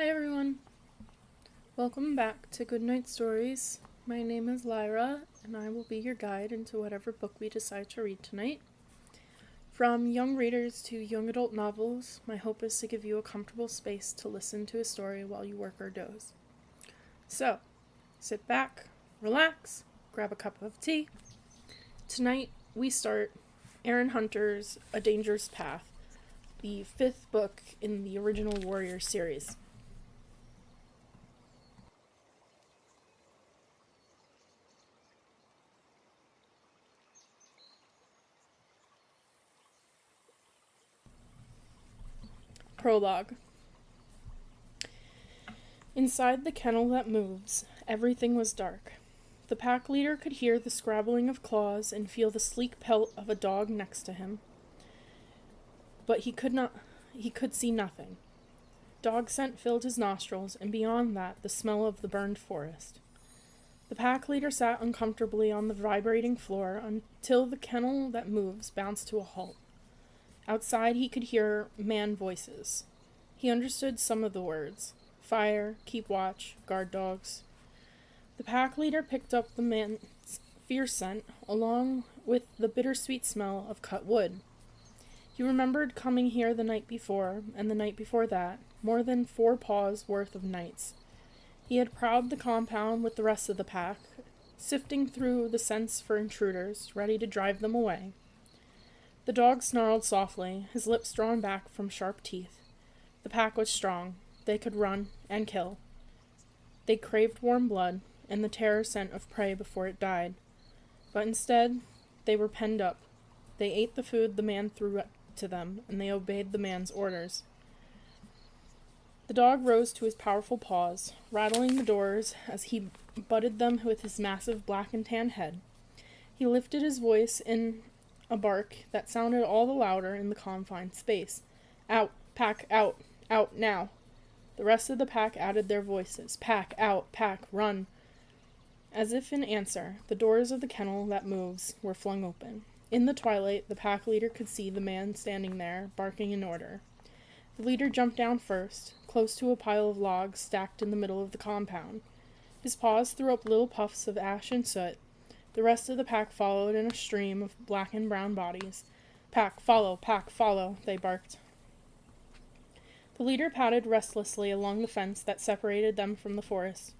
Hi everyone, welcome back to Goodnight Stories. My name is Lyra, and I will be your guide into whatever book we decide to read tonight. From young readers to young adult novels, my hope is to give you a comfortable space to listen to a story while you work or doze. So, sit back, relax, grab a cup of tea. Tonight we start Erin Hunter's A Dangerous Path, the 5th book in the original Warrior series. Prologue. Inside the kennel that moves, everything was dark. The pack leader could hear the scrabbling of claws and feel the sleek pelt of a dog next to him. But he could see nothing. Dog scent filled his nostrils, and beyond that, the smell of the burned forest. The pack leader sat uncomfortably on the vibrating floor until the kennel that moves bounced to a halt. Outside he could hear man voices. He understood some of the words. Fire, keep watch, guard dogs. The pack leader picked up the man's fierce scent, along with the bittersweet smell of cut wood. He remembered coming here the night before, and the night before that, more than 4 paws worth of nights. He had prowled the compound with the rest of the pack, sifting through the scents for intruders, ready to drive them away. The dog snarled softly, his lips drawn back from sharp teeth. The pack was strong. They could run and kill. They craved warm blood and the terror scent of prey before it died. But instead, they were penned up. They ate the food the man threw to them, and they obeyed the man's orders. The dog rose to his powerful paws, rattling the doors as he butted them with his massive black and tan head. He lifted his voice in a bark that sounded all the louder in the confined space. Out, pack, out, now. The rest of the pack added their voices. Pack, out, pack, run. As if in answer, the doors of the kennel that moves were flung open. In the twilight, the pack leader could see the man standing there, barking an order. The leader jumped down first, close to a pile of logs stacked in the middle of the compound. His paws threw up little puffs of ash and soot. The rest of the pack followed in a stream of black and brown bodies. Pack, follow, they barked. The leader padded restlessly along the fence that separated them from the forest.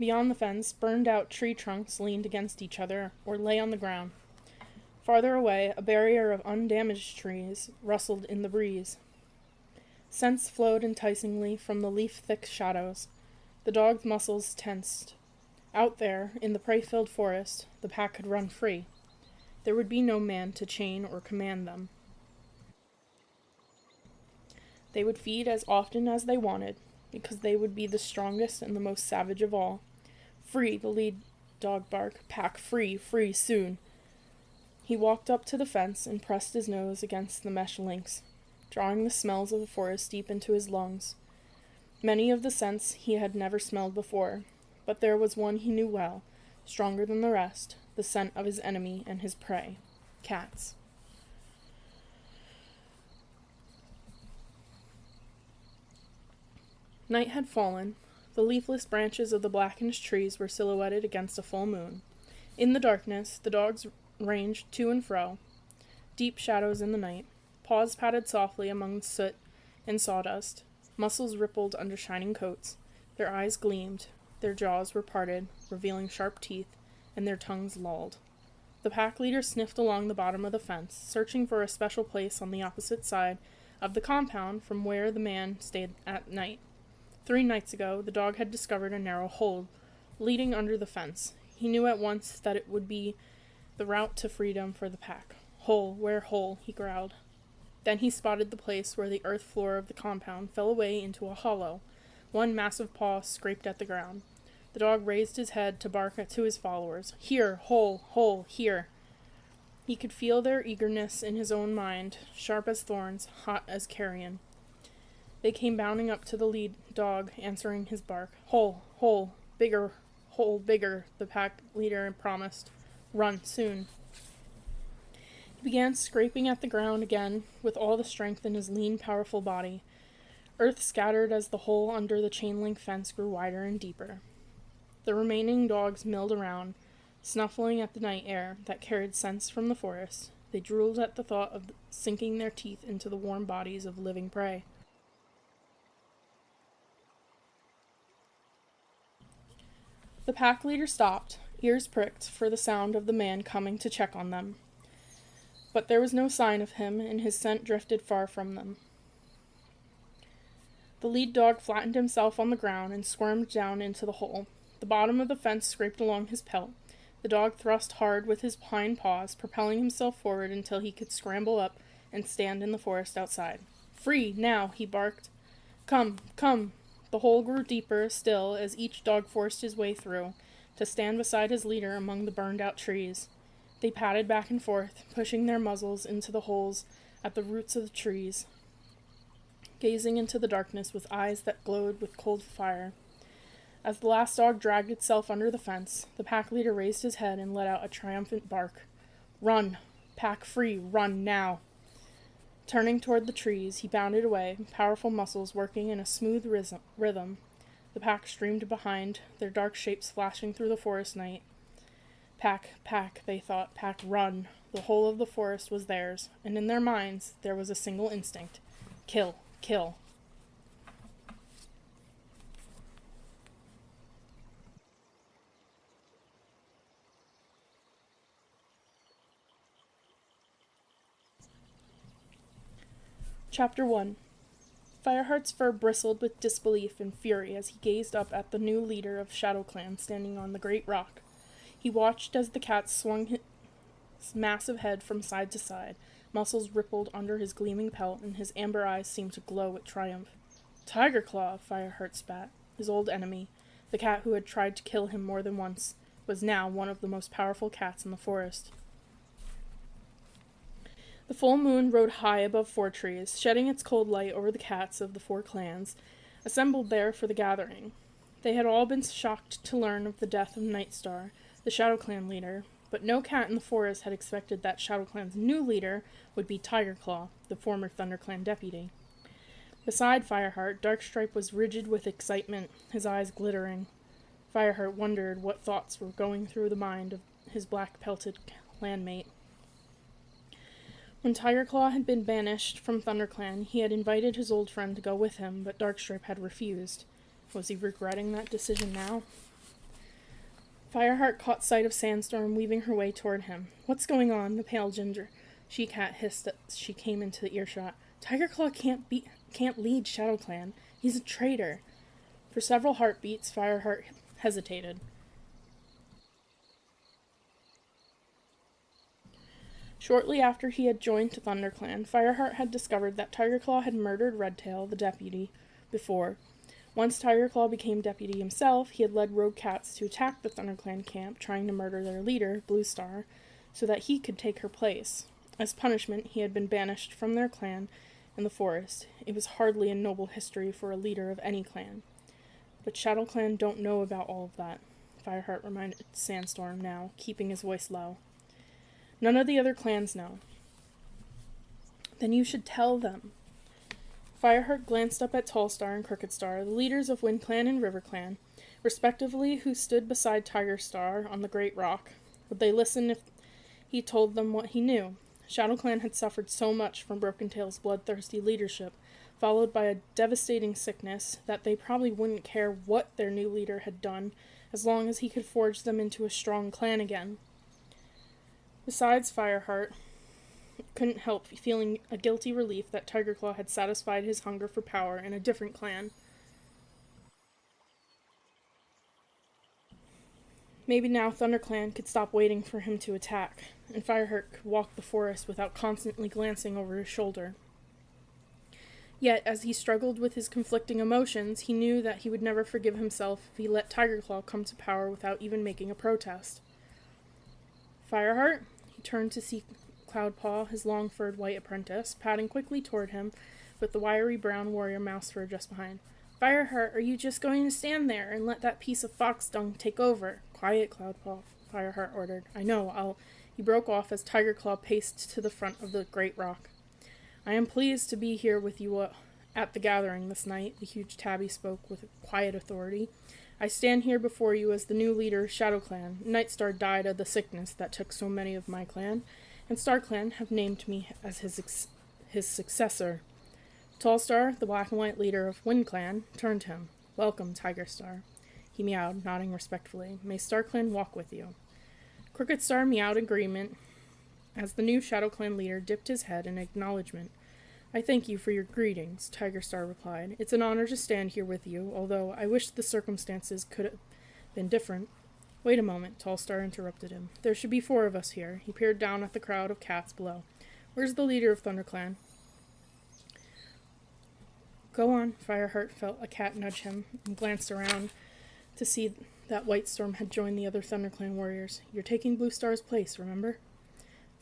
Beyond the fence, burned-out tree trunks leaned against each other or lay on the ground. Farther away, a barrier of undamaged trees rustled in the breeze. Scents flowed enticingly from the leaf-thick shadows. The dog's muscles tensed. Out there, in the prey-filled forest, the pack could run free. There would be no man to chain or command them. They would feed as often as they wanted, because they would be the strongest and the most savage of all. Free, the lead dog barked. Pack free, soon. He walked up to the fence and pressed his nose against the mesh links, drawing the smells of the forest deep into his lungs. Many of the scents he had never smelled before, but there was one he knew well, stronger than the rest, the scent of his enemy and his prey, cats. Night had fallen. The leafless branches of the blackened trees were silhouetted against a full moon. In the darkness, the dogs ranged to and fro, deep shadows in the night. Paws patted softly among soot and sawdust. Muscles rippled under shining coats. Their eyes gleamed. Their jaws were parted, revealing sharp teeth, and their tongues lolled. The pack leader sniffed along the bottom of the fence, searching for a special place on the opposite side of the compound from where the man stayed at night. 3 nights ago, the dog had discovered a narrow hole leading under the fence. He knew at once that it would be the route to freedom for the pack. Hole, where hole, he growled. Then he spotted the place where the earth floor of the compound fell away into a hollow. One massive paw scraped at the ground. The dog raised his head to bark to his followers. Here, hole, here. He could feel their eagerness in his own mind, sharp as thorns, hot as carrion. They came bounding up to the lead dog, answering his bark. Hole, bigger, hole, bigger, the pack leader promised. Run, soon. He began scraping at the ground again with all the strength in his lean, powerful body. Earth scattered as the hole under the chain-link fence grew wider and deeper. The remaining dogs milled around, snuffling at the night air that carried scents from the forest. They drooled at the thought of sinking their teeth into the warm bodies of living prey. The pack leader stopped, ears pricked for the sound of the man coming to check on them. But there was no sign of him, and his scent drifted far from them. The lead dog flattened himself on the ground and squirmed down into the hole. The bottom of the fence scraped along his pelt. The dog thrust hard with his hind paws, propelling himself forward until he could scramble up and stand in the forest outside. "Free, now," he barked. "Come, come." The hole grew deeper still as each dog forced his way through, to stand beside his leader among the burned-out trees. They padded back and forth, pushing their muzzles into the holes at the roots of the trees, gazing into the darkness with eyes that glowed with cold fire. As the last dog dragged itself under the fence, the pack leader raised his head and let out a triumphant bark. "Run! Pack free! Run now!" Turning toward the trees, he bounded away, powerful muscles working in a smooth rhythm. The pack streamed behind, their dark shapes flashing through the forest night. Pack, they thought, pack, run. The whole of the forest was theirs, and in their minds there was a single instinct. Kill, kill. Chapter 1. Fireheart's fur bristled with disbelief and fury as he gazed up at the new leader of ShadowClan standing on the great rock. He watched as the cat swung his massive head from side to side. Muscles rippled under his gleaming pelt, and his amber eyes seemed to glow with triumph. "Tiger Claw," Fireheart spat. His old enemy, the cat who had tried to kill him more than once, was now one of the most powerful cats in the forest. The full moon rode high above four trees, shedding its cold light over the cats of the four clans, assembled there for the gathering. They had all been shocked to learn of the death of Nightstar, the ShadowClan leader, but no cat in the forest had expected that ShadowClan's new leader would be Tigerclaw, the former ThunderClan deputy. Beside Fireheart, Darkstripe was rigid with excitement, his eyes glittering. Fireheart wondered what thoughts were going through the mind of his black-pelted clanmate. When Tigerclaw had been banished from ThunderClan, he had invited his old friend to go with him, but Darkstripe had refused. Was he regretting that decision now? Fireheart caught sight of Sandstorm weaving her way toward him. "What's going on?" the pale ginger she-cat hissed as she came into the earshot. "Tigerclaw can't lead ShadowClan. He's a traitor." For several heartbeats, Fireheart hesitated. Shortly after he had joined ThunderClan, Fireheart had discovered that Tigerclaw had murdered Redtail, the deputy, before. Once Tigerclaw became deputy himself, he had led rogue cats to attack the ThunderClan camp, trying to murder their leader, Bluestar, so that he could take her place. As punishment, he had been banished from their clan in the forest. It was hardly a noble history for a leader of any clan. But ShadowClan don't know about all of that, Fireheart reminded Sandstorm now, keeping his voice low. "None of the other clans know." "Then you should tell them." Fireheart glanced up at Tallstar and Crookedstar, the leaders of WindClan and RiverClan, respectively, who stood beside Tigerstar on the great rock. Would they listen if he told them what he knew? ShadowClan had suffered so much from Broken Tail's bloodthirsty leadership, followed by a devastating sickness, that they probably wouldn't care what their new leader had done, as long as he could forge them into a strong clan again. Besides, Fireheart couldn't help feeling a guilty relief that Tigerclaw had satisfied his hunger for power in a different clan. Maybe now ThunderClan could stop waiting for him to attack, and Fireheart could walk the forest without constantly glancing over his shoulder. Yet, as he struggled with his conflicting emotions, he knew that he would never forgive himself if he let Tigerclaw come to power without even making a protest. "Fireheart?" He turned to see Cloudpaw, his long-furred white apprentice, padding quickly toward him, with the wiry brown warrior mouse fur just behind. "Fireheart, are you just going to stand there and let that piece of fox dung take over?" "Quiet, Cloudpaw," Fireheart ordered. "I know, He broke off as Tigerclaw paced to the front of the great rock. "I am pleased to be here with you At the gathering this night, the huge tabby spoke with quiet authority. I stand here before you as the new leader of Shadow Clan. Nightstar died of the sickness that took so many of my clan, and Star Clan have named me as his successor. Tallstar, the black and white leader of Wind Clan, turned to him. Welcome, Tiger Star. He meowed, nodding respectfully. May Star Clan walk with you. Crooked Star meowed agreement as the new Shadow Clan leader dipped his head in acknowledgement. I thank you for your greetings, Tiger Star replied. It's an honor to stand here with you, although I wish the circumstances could have been different. Wait a moment, Tallstar interrupted him. There should be 4 of us here. He peered down at the crowd of cats below. Where's the leader of ThunderClan? Go on, Fireheart felt a cat nudge him and glanced around to see that Whitestorm had joined the other ThunderClan warriors. You're taking Blue Star's place, remember?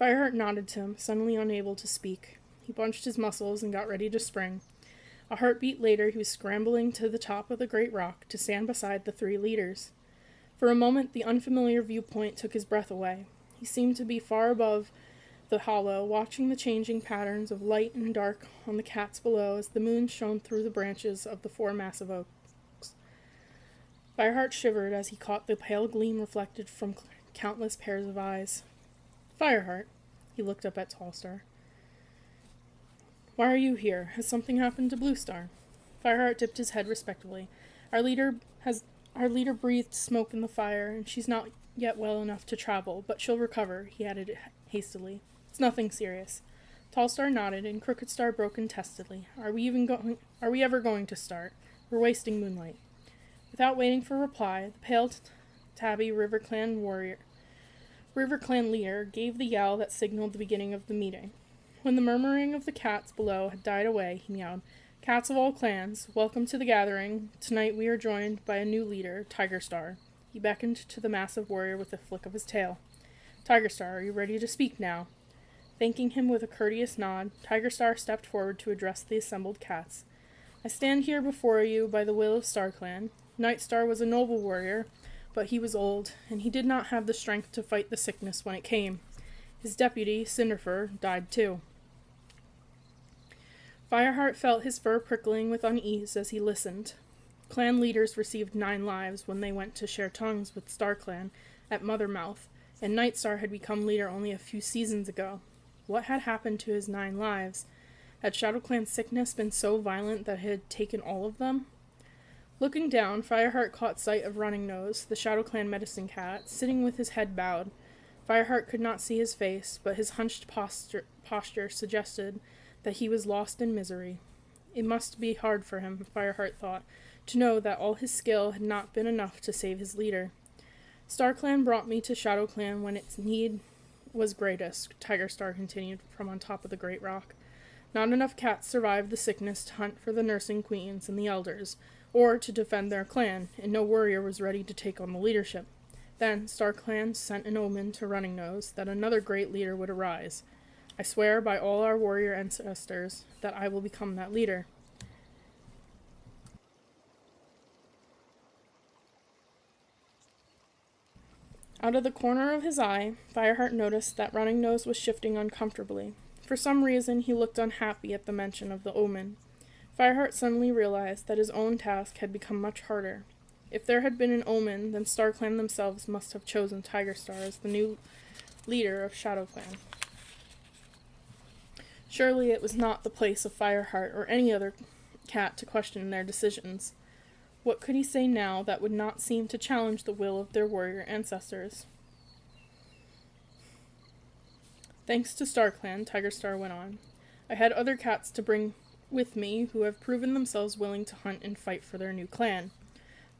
Fireheart nodded to him, suddenly unable to speak. He bunched his muscles and got ready to spring. A heartbeat later, he was scrambling to the top of the great rock to stand beside the 3 leaders. For a moment, the unfamiliar viewpoint took his breath away. He seemed to be far above the hollow, watching the changing patterns of light and dark on the cats below as the moon shone through the branches of the 4 massive oaks. Fireheart shivered as he caught the pale gleam reflected from countless pairs of eyes. Fireheart, he looked up at Tallstar. Why are you here? Has something happened to Blue Star? Fireheart dipped his head respectfully. Our leader breathed smoke in the fire, and she's not yet well enough to travel, but she'll recover, he added hastily. It's nothing serious. Tallstar nodded, and Crooked Star broke in testedly. Are we ever going to start? We're wasting moonlight. Without waiting for reply, the pale tabby River Clan leader gave the yell that signaled the beginning of the meeting. When the murmuring of the cats below had died away, he meowed. Cats of all clans, welcome to the gathering. Tonight we are joined by a new leader, Tiger Star. He beckoned to the massive warrior with a flick of his tail. Tiger Star, are you ready to speak now? Thanking him with a courteous nod, Tiger Star stepped forward to address the assembled cats. I stand here before you by the will of Star Clan. Nightstar was a noble warrior, but he was old, and he did not have the strength to fight the sickness when it came. His deputy, Cinderfur, died too. Fireheart felt his fur prickling with unease as he listened. Clan leaders received 9 lives when they went to share tongues with StarClan at Mothermouth, and Nightstar had become leader only a few seasons ago. What had happened to his 9 lives? Had ShadowClan's sickness been so violent that it had taken all of them? Looking down, Fireheart caught sight of Running Nose, the ShadowClan medicine cat, sitting with his head bowed. Fireheart could not see his face, but his hunched posture suggested that he was lost in misery. It must be hard for him, Fireheart thought, to know that all his skill had not been enough to save his leader. StarClan brought me to ShadowClan when its need was greatest, Tiger Star continued from on top of the great rock. Not enough cats survived the sickness to hunt for the nursing queens and the elders, or to defend their clan, and no warrior was ready to take on the leadership. Then StarClan sent an omen to Running Nose that another great leader would arise. I swear by all our warrior ancestors that I will become that leader. Out of the corner of his eye, Fireheart noticed that Running Nose was shifting uncomfortably. For some reason, he looked unhappy at the mention of the omen. Fireheart suddenly realized that his own task had become much harder. If there had been an omen, then StarClan themselves must have chosen Tiger Star as the new leader of ShadowClan. Surely it was not the place of Fireheart or any other cat to question their decisions. What could he say now that would not seem to challenge the will of their warrior ancestors? Thanks to StarClan, Tiger Star went on, I had other cats to bring with me who have proven themselves willing to hunt and fight for their new clan.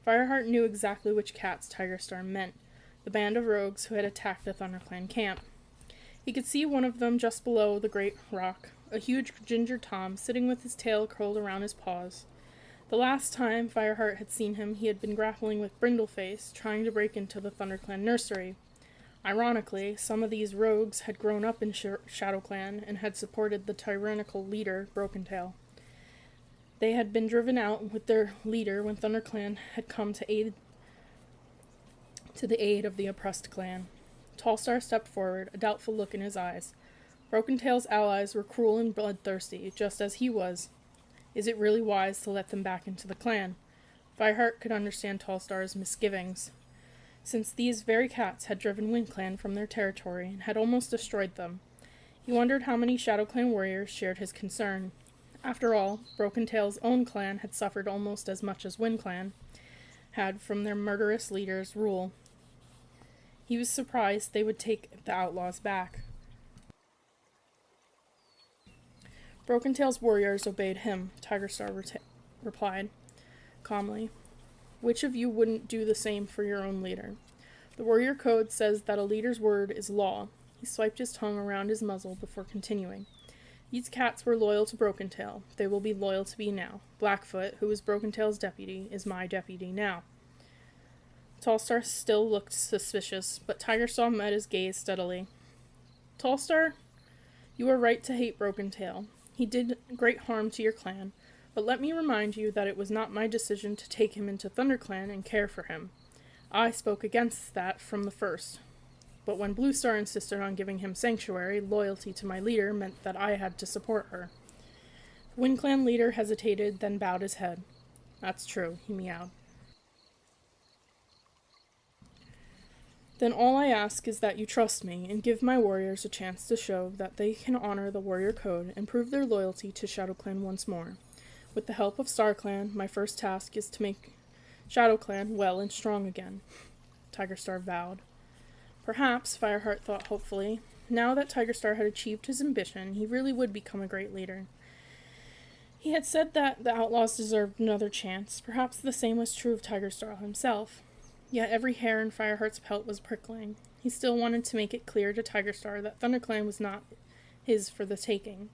Fireheart knew exactly which cats Tiger Star meant, the band of rogues who had attacked the ThunderClan camp. He could see one of them just below the great rock, a huge ginger Tom sitting with his tail curled around his paws. The last time Fireheart had seen him, he had been grappling with Brindleface, trying to break into the ThunderClan nursery. Ironically, some of these rogues had grown up in ShadowClan and had supported the tyrannical leader, Brokentail. They had been driven out with their leader when ThunderClan had come to the aid of the oppressed clan. Tallstar stepped forward, a doubtful look in his eyes. Brokentail's allies were cruel and bloodthirsty, just as he was. Is it really wise to let them back into the clan? Fireheart could understand Tallstar's misgivings, since these very cats had driven WindClan from their territory and had almost destroyed them. He wondered how many ShadowClan warriors shared his concern. After all, Broken Tail's own clan had suffered almost as much as WindClan had from their murderous leader's rule. He was surprised they would take the outlaws back. Broken Tail's warriors obeyed him, Tigerstar replied calmly. Which of you wouldn't do the same for your own leader? The warrior code says that a leader's word is law. He swiped his tongue around his muzzle before continuing. These cats were loyal to Broken Tail. They will be loyal to me now. Blackfoot, who was Broken Tail's deputy, is my deputy now. Tallstar still looked suspicious, but Tigerstar met his gaze steadily. Tallstar, you are right to hate Broken Tail. He did great harm to your clan, but let me remind you that it was not my decision to take him into ThunderClan and care for him. I spoke against that from the first. But when Bluestar insisted on giving him sanctuary, loyalty to my leader meant that I had to support her. The WindClan leader hesitated, then bowed his head. That's true, he meowed. Then all I ask is that you trust me and give my warriors a chance to show that they can honor the warrior code and prove their loyalty to ShadowClan once more. With the help of StarClan, my first task is to make ShadowClan well and strong again. Tigerstar vowed. Perhaps, Fireheart thought hopefully, now that Tigerstar had achieved his ambition, he really would become a great leader. He had said that the outlaws deserved another chance. Perhaps the same was true of Tigerstar himself. Yet every hair in Fireheart's pelt was prickling. He still wanted to make it clear to Tigerstar that ThunderClan was not his for the taking.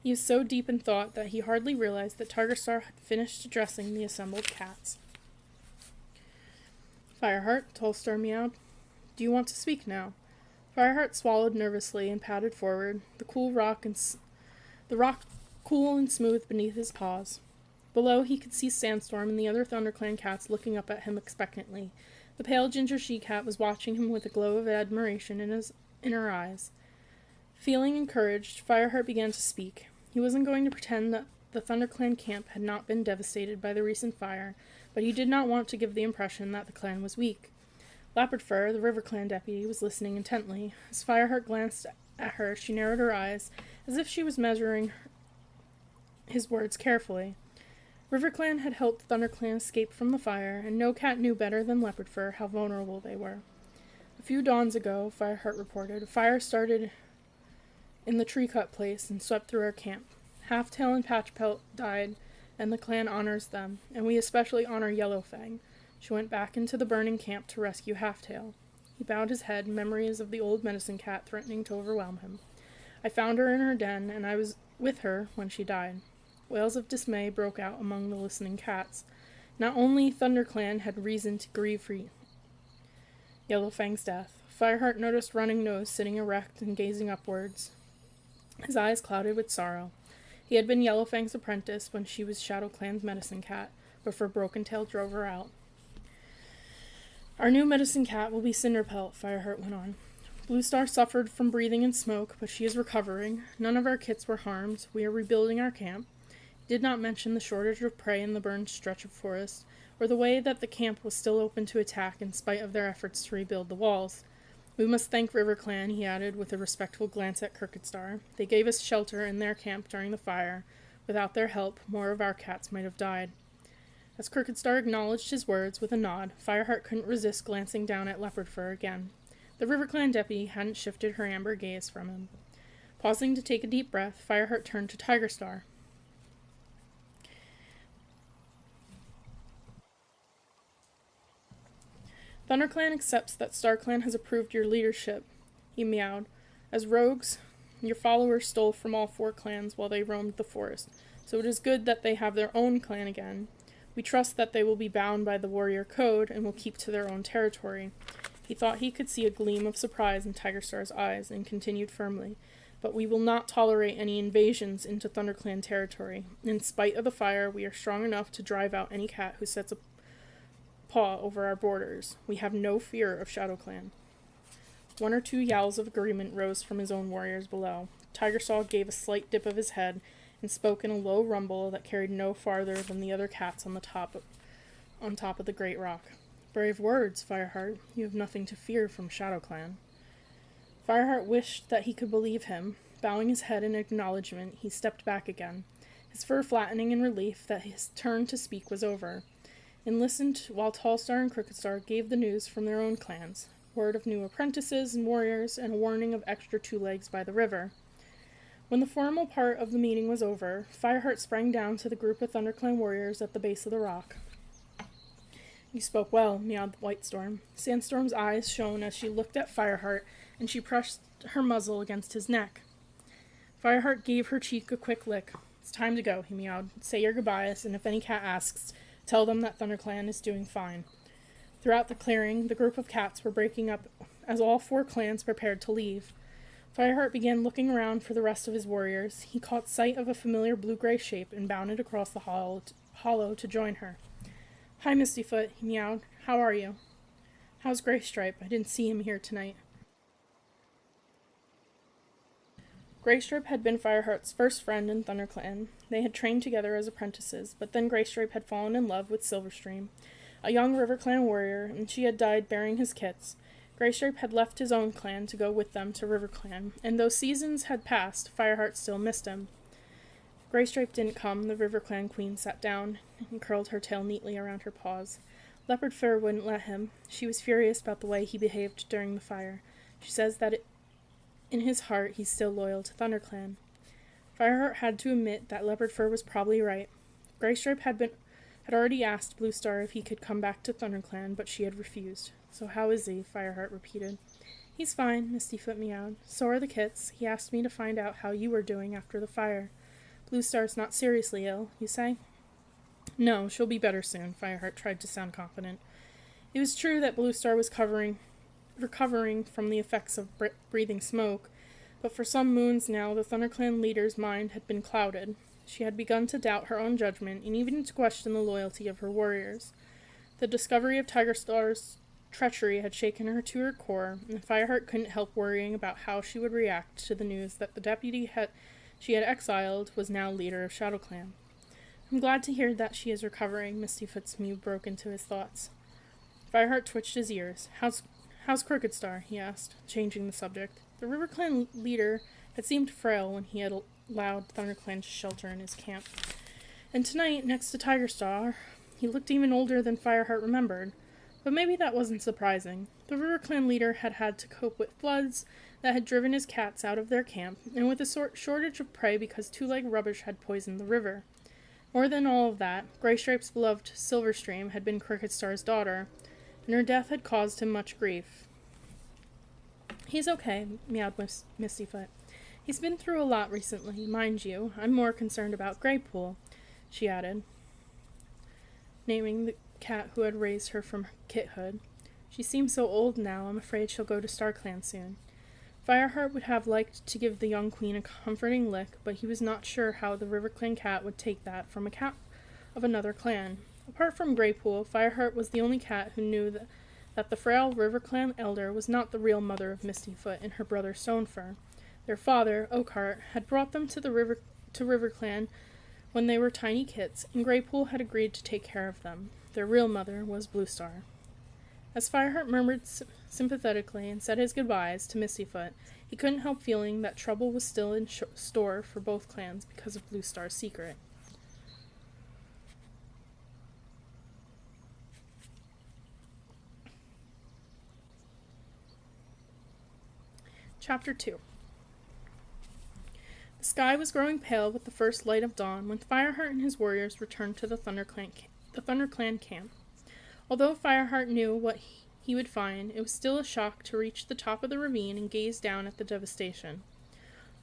He was so deep in thought that he hardly realized that Tigerstar had finished addressing the assembled cats. Fireheart, Tallstar meowed. Do you want to speak now? Fireheart swallowed nervously and padded forward, the rock cool and smooth beneath his paws. Below, he could see Sandstorm and the other ThunderClan cats looking up at him expectantly. The pale ginger she-cat was watching him with a glow of admiration in her eyes. Feeling encouraged, Fireheart began to speak. He wasn't going to pretend that the ThunderClan camp had not been devastated by the recent fire, but he did not want to give the impression that the clan was weak. Leopardfur, the RiverClan deputy, was listening intently. As Fireheart glanced at her, she narrowed her eyes, as if she was measuring his words carefully. RiverClan had helped ThunderClan escape from the fire, and no cat knew better than Leopardfur how vulnerable they were. A few dawns ago, Fireheart reported, a fire started in the tree-cut place and swept through our camp. Halftail and Patchpelt died, and the clan honors them, and we especially honor Yellowfang. She went back into the burning camp to rescue Halftail. He bowed his head, memories of the old medicine cat threatening to overwhelm him. I found her in her den, and I was with her when she died. Wails of dismay broke out among the listening cats. Not only ThunderClan had reason to grieve for Yellowfang's death. Fireheart noticed Running Nose sitting erect and gazing upwards, his eyes clouded with sorrow. He had been Yellowfang's apprentice when she was ShadowClan's medicine cat, before Broken Tail drove her out. Our new medicine cat will be Cinderpelt, Fireheart went on. Bluestar suffered from breathing in smoke, but she is recovering. None of our kits were harmed. We are rebuilding our camp. He did not mention the shortage of prey in the burned stretch of forest, or the way that the camp was still open to attack in spite of their efforts to rebuild the walls. We must thank RiverClan, he added with a respectful glance at Crookedstar. They gave us shelter in their camp during the fire. Without their help, more of our cats might have died. As Crookedstar acknowledged his words with a nod, Fireheart couldn't resist glancing down at Leopardfur again. The RiverClan deputy hadn't shifted her amber gaze from him. Pausing to take a deep breath, Fireheart turned to Tigerstar. ThunderClan accepts that StarClan has approved your leadership, he meowed. As rogues, your followers stole from all 4 clans while they roamed the forest, so it is good that they have their own clan again. We trust that they will be bound by the warrior code and will keep to their own territory. He thought he could see a gleam of surprise in Tigerstar's eyes and continued firmly, but we will not tolerate any invasions into ThunderClan territory. In spite of the fire, we are strong enough to drive out any cat who sets a paw over our borders. We have no fear of ShadowClan. 1 or 2 yowls of agreement rose from his own warriors below. Tigerstar gave a slight dip of his head and spoke in a low rumble that carried no farther than the other cats on top of the great rock. "Brave words, Fireheart. You have nothing to fear from ShadowClan." Fireheart wished that he could believe him. Bowing his head in acknowledgement, he stepped back again, his fur flattening in relief that his turn to speak was over, and listened while Tallstar and Crooked gave the news from their own clans, word of new apprentices and warriors, and a warning of extra two-legs by the river. When the formal part of the meeting was over, Fireheart sprang down to the group of ThunderClan warriors at the base of the rock. "You spoke well," meowed Whitestorm. Sandstorm's eyes shone as she looked at Fireheart, and she pressed her muzzle against his neck. Fireheart gave her cheek a quick lick. "It's time to go," he meowed. "Say your goodbyes, and if any cat asks, tell them that ThunderClan is doing fine." Throughout the clearing, the group of cats were breaking up as all 4 clans prepared to leave. Fireheart began looking around for the rest of his warriors. He caught sight of a familiar blue-gray shape and bounded across the hollow to join her. "Hi, Mistyfoot," he meowed. "How are you?" "How's Graystripe? I didn't see him here tonight." Graystripe had been Fireheart's first friend in ThunderClan. They had trained together as apprentices, but then Graystripe had fallen in love with Silverstream, a young RiverClan warrior, and she had died bearing his kits. Graystripe had left his own clan to go with them to RiverClan, and though seasons had passed, Fireheart still missed him. Graystripe didn't come. The RiverClan queen sat down and curled her tail neatly around her paws. Leopard Fur wouldn't let him. She was furious about the way he behaved during the fire. She says that in his heart he's still loyal to ThunderClan. Fireheart had to admit that Leopard Fur was probably right. Graystripe had already asked Bluestar if he could come back to ThunderClan, but she had refused. "So how is he?" Fireheart repeated. "He's fine," Mistyfoot meowed. "So are the kits. He asked me to find out how you were doing after the fire. Bluestar's not seriously ill, you say?" "No, she'll be better soon," Fireheart tried to sound confident. It was true that Bluestar was recovering from the effects of breathing smoke, but for some moons now the ThunderClan leader's mind had been clouded. She had begun to doubt her own judgment and even to question the loyalty of her warriors. The discovery of Tigerstar's treachery had shaken her to her core, and Fireheart couldn't help worrying about how she would react to the news that the deputy she had exiled was now leader of ShadowClan. "I'm glad to hear that she is recovering," Mistyfoot's mew broke into his thoughts. Fireheart twitched his ears. How's Crooked Star?" he asked, changing the subject. The RiverClan leader had seemed frail when he had allowed ThunderClan to shelter in his camp. And tonight, next to Tigerstar, he looked even older than Fireheart remembered. But maybe that wasn't surprising. The RiverClan leader had had to cope with floods that had driven his cats out of their camp, and with a shortage of prey because two-leg rubbish had poisoned the river. More than all of that, Graystripe's beloved Silverstream had been Crooked Star's daughter, and her death had caused him much grief. "He's okay," meowed Mistyfoot. "He's been through a lot recently, mind you. I'm more concerned about Graypool," she added, naming the cat who had raised her from kithood. "She seems so old now, I'm afraid she'll go to StarClan soon." Fireheart would have liked to give the young queen a comforting lick, but he was not sure how the RiverClan cat would take that from a cat of another clan. Apart from Graypool, Fireheart was the only cat who knew that the frail RiverClan elder was not the real mother of Mistyfoot and her brother Stonefur. Their father, Oakheart, had brought them to RiverClan when they were tiny kits, and Graypool had agreed to take care of them. Their real mother was Bluestar. As Fireheart murmured sympathetically and said his goodbyes to Mistyfoot, he couldn't help feeling that trouble was still in store for both clans because of Bluestar's secret. Chapter 2. The sky was growing pale with the first light of dawn when Fireheart and his warriors returned to the ThunderClan camp. Although Fireheart knew what he would find, it was still a shock to reach the top of the ravine and gaze down at the devastation.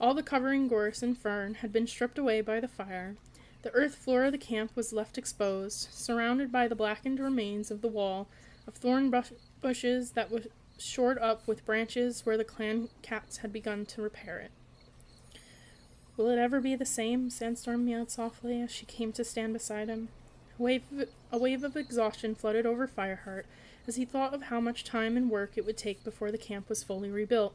All the covering gorse and fern had been stripped away by the fire. The earth floor of the camp was left exposed, surrounded by the blackened remains of the wall of thorn bushes that was shored up with branches where the clan cats had begun to repair it. "Will it ever be the same?" Sandstorm meowed softly as she came to stand beside him. A wave of exhaustion flooded over Fireheart as he thought of how much time and work it would take before the camp was fully rebuilt.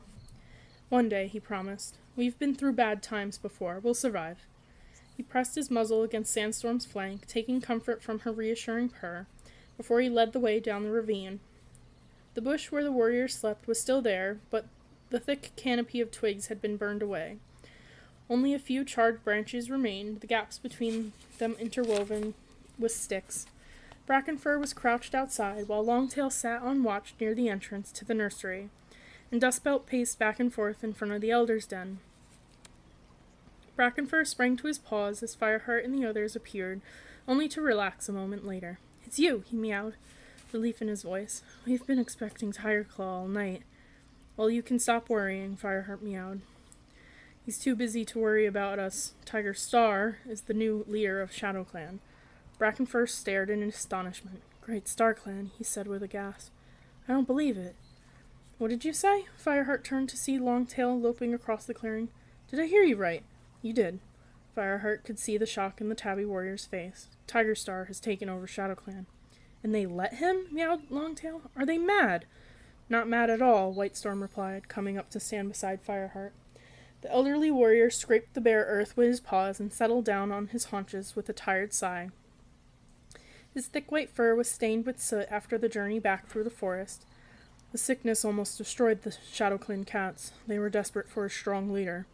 "One day," he promised. "We've been through bad times before. We'll survive." He pressed his muzzle against Sandstorm's flank, taking comfort from her reassuring purr, before he led the way down the ravine. The bush where the warriors slept was still there, but the thick canopy of twigs had been burned away. Only a few charred branches remained, the gaps between them interwoven with sticks. Brackenfur was crouched outside, while Longtail sat on watch near the entrance to the nursery, and Dustbelt paced back and forth in front of the elder's den. Brackenfur sprang to his paws as Fireheart and the others appeared, only to relax a moment later. "It's you," he meowed, relief in his voice. "We've been expecting Tigerclaw all night." "Well, you can stop worrying," Fireheart meowed. "He's too busy to worry about us. Tiger Star is the new leader of Shadow Clan." Brackenfur stared in astonishment. "Great Star Clan," he said with a gasp. "I don't believe it." "What did you say?" Fireheart turned to see Longtail loping across the clearing. "Did I hear you right?" "You did." Fireheart could see the shock in the tabby warrior's face. "Tiger Star has taken over Shadow Clan." "And they let him?" meowed Longtail. "Are they mad?" "Not mad at all," Whitestorm replied, coming up to stand beside Fireheart. The elderly warrior scraped the bare earth with his paws and settled down on his haunches with a tired sigh. His thick white fur was stained with soot after the journey back through the forest. The sickness almost destroyed the Shadow Clan cats. They were desperate for a strong leader.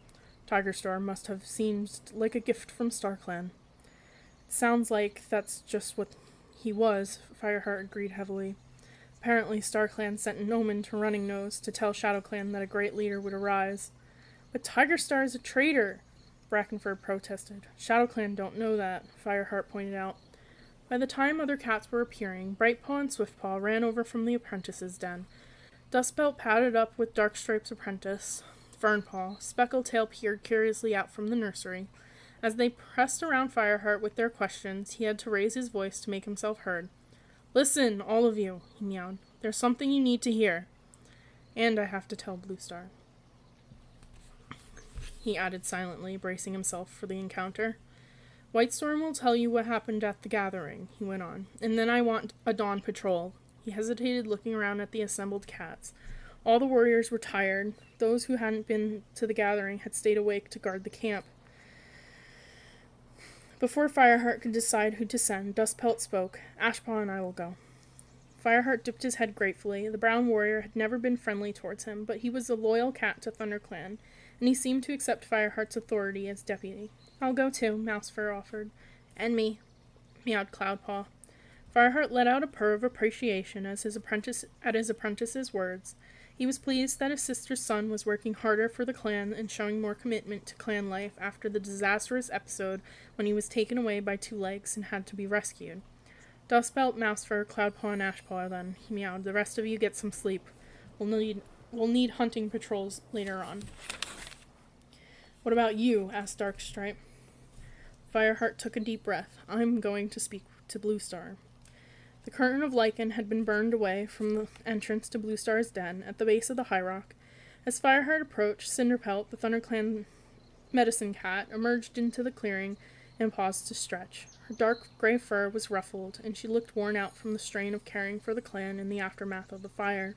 Tiger Star must have seemed like a gift from Star Clan. "It sounds like that's just what he was," Fireheart agreed heavily. "Apparently Star Clan sent an omen to Running Nose to tell Shadow Clan that a great leader would arise." "But Tiger Star is a traitor," Brackenfur protested. "Shadow Clan don't know that," Fireheart pointed out. By the time other cats were appearing, Brightpaw and Swiftpaw ran over from the apprentice's den. Dustbelt padded up with Darkstripe's apprentice, Fernpaw. Speckletail peered curiously out from the nursery. As they pressed around Fireheart with their questions, he had to raise his voice to make himself heard. "Listen, all of you," he meowed. "There's something you need to hear. And I have to tell Bluestar," he added silently, bracing himself for the encounter. "Whitestorm will tell you what happened at the gathering," he went on, "and then I want a dawn patrol." He hesitated, looking around at the assembled cats. All the warriors were tired. Those who hadn't been to the gathering had stayed awake to guard the camp. Before Fireheart could decide who to send, Dustpelt spoke. "Ashpaw and I will go." Fireheart dipped his head gratefully. The brown warrior had never been friendly towards him, but he was a loyal cat to ThunderClan, and he seemed to accept Fireheart's authority as deputy. "I'll go too," Mousefur offered. "And me," meowed Cloudpaw. Fireheart let out a purr of appreciation at his apprentice's words. He was pleased that his sister's son was working harder for the clan and showing more commitment to clan life after the disastrous episode when he was taken away by two legs and had to be rescued. "Dustbelt, Mousefur, Cloudpaw, and Ashpaw, then," he meowed. "The rest of you get some sleep. We'll need hunting patrols later on." "What about you?" asked Darkstripe. Fireheart took a deep breath. "I'm going to speak to Bluestar." The curtain of lichen had been burned away from the entrance to Bluestar's den at the base of the high rock. As Fireheart approached, Cinderpelt, the ThunderClan medicine cat, emerged into the clearing and paused to stretch. Her dark gray fur was ruffled, and she looked worn out from the strain of caring for the clan in the aftermath of the fire.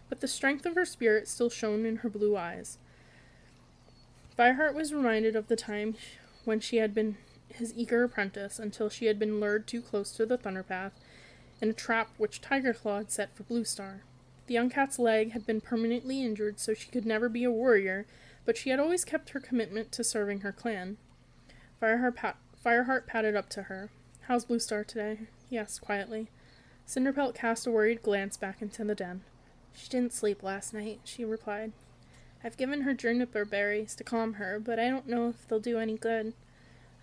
But the strength of her spirit still shone in her blue eyes. Fireheart was reminded of the time when she had been his eager apprentice until she had been lured too close to the Thunderpath in a trap which Tigerclaw had set for Bluestar. The young cat's leg had been permanently injured, so she could never be a warrior, but she had always kept her commitment to serving her clan. Fireheart padded up to her. "How's Bluestar today?" he asked quietly. Cinderpelt cast a worried glance back into the den. "She didn't sleep last night," she replied. "I've given her juniper berries to calm her, but I don't know if they'll do any good.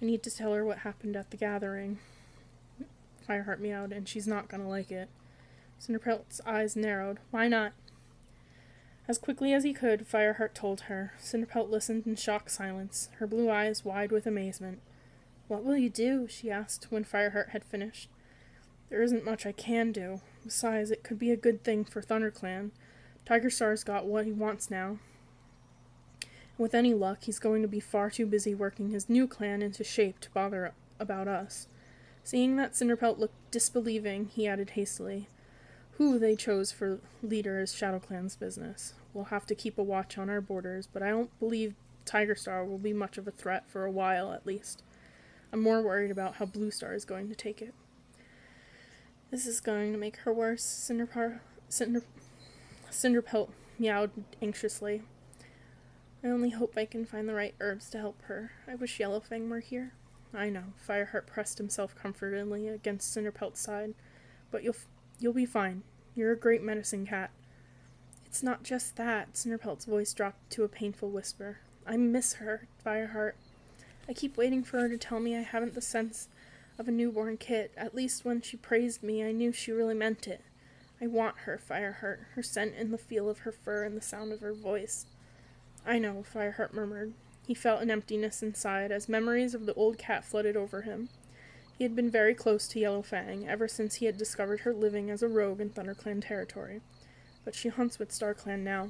I need to tell her what happened at the gathering," Fireheart meowed, "and she's not gonna like it." Cinderpelt's eyes narrowed. "Why not?" As quickly as he could, Fireheart told her. Cinderpelt listened in shocked silence, her blue eyes wide with amazement. "What will you do?" she asked, when Fireheart had finished. "There isn't much I can do. Besides, it could be a good thing for ThunderClan. Tiger Star's got what he wants now. With any luck, he's going to be far too busy working his new clan into shape to bother about us." Seeing that Cinderpelt looked disbelieving, he added hastily, "Who they chose for leader is Shadow Clan's business. We'll have to keep a watch on our borders, but I don't believe Tiger Star will be much of a threat for a while, at least." I'm more worried about how Blue Star is going to take it. This is going to make her worse, Cinderpelt meowed anxiously. I only hope I can find the right herbs to help her. I wish Yellowfang were here. I know. Fireheart pressed himself comfortingly against Cinderpelt's side. But you'll be fine. You're a great medicine cat. It's not just that. Cinderpelt's voice dropped to a painful whisper. I miss her, Fireheart. I keep waiting for her to tell me I haven't the sense of a newborn kit. At least when she praised me, I knew she really meant it. I want her, Fireheart, her scent and the feel of her fur and the sound of her voice. I know, Fireheart murmured. He felt an emptiness inside as memories of the old cat flooded over him. He had been very close to Yellowfang ever since he had discovered her living as a rogue in ThunderClan territory. But she hunts with StarClan now.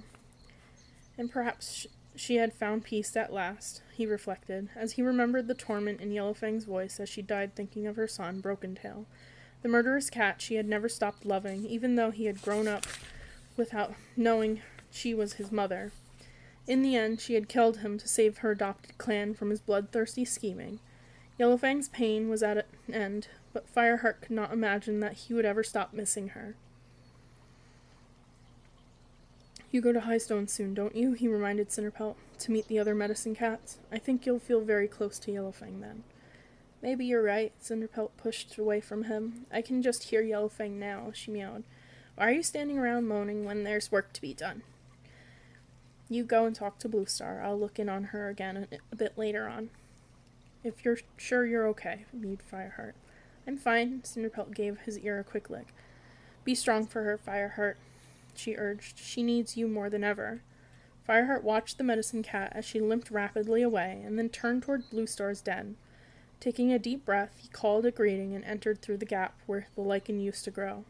And perhaps she had found peace at last, he reflected, as he remembered the torment in Yellowfang's voice as she died thinking of her son, Broken Tail. The murderous cat she had never stopped loving, even though he had grown up without knowing she was his mother. In the end, she had killed him to save her adopted clan from his bloodthirsty scheming. Yellowfang's pain was at an end, but Fireheart could not imagine that he would ever stop missing her. You go to Highstone soon, don't you? He reminded Cinderpelt, to meet the other medicine cats. I think you'll feel very close to Yellowfang then. Maybe you're right, Cinderpelt pushed away from him. I can just hear Yellowfang now, she meowed. Why are you standing around moaning when there's work to be done? You go and talk to Blue Star. I'll look in on her again a bit later on. If you're sure you're okay, mewed Fireheart. I'm fine, Cinderpelt gave his ear a quick lick. Be strong for her, Fireheart, she urged. She needs you more than ever. Fireheart watched the medicine cat as she limped rapidly away and then turned toward Blue Star's den. Taking a deep breath, he called a greeting and entered through the gap where the lichen used to grow.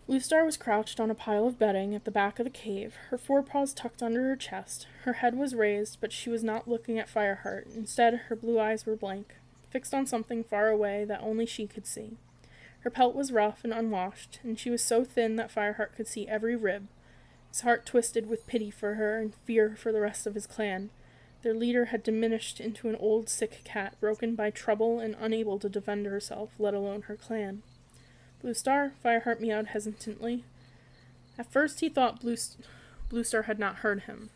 Blue Star was crouched on a pile of bedding at the back of the cave, her forepaws tucked under her chest. Her head was raised, but she was not looking at Fireheart. Instead, her blue eyes were blank, fixed on something far away that only she could see. Her pelt was rough and unwashed, and she was so thin that Fireheart could see every rib. His heart twisted with pity for her and fear for the rest of his clan. Their leader had diminished into an old, sick cat, broken by trouble and unable to defend herself, let alone her clan. Blue Star, Fireheart meowed hesitantly. At first he thought Blue Star had not heard him.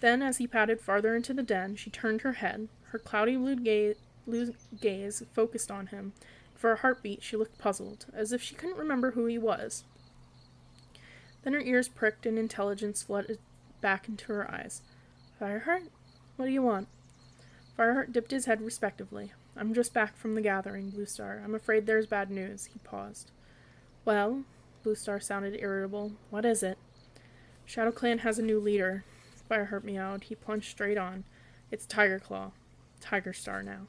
Then, as he padded farther into the den, she turned her head, her cloudy blue gaze focused on him. For a heartbeat, she looked puzzled, as if she couldn't remember who he was. Then her ears pricked and intelligence flooded back into her eyes. Fireheart? What do you want? Fireheart dipped his head respectively. I'm just back from the gathering, Blue Star. I'm afraid there's bad news. He paused. Well, Blue Star sounded irritable. What is it? ShadowClan has a new leader, Fireheart meowed. He plunged straight on. It's Tigerclaw. Tiger Star now.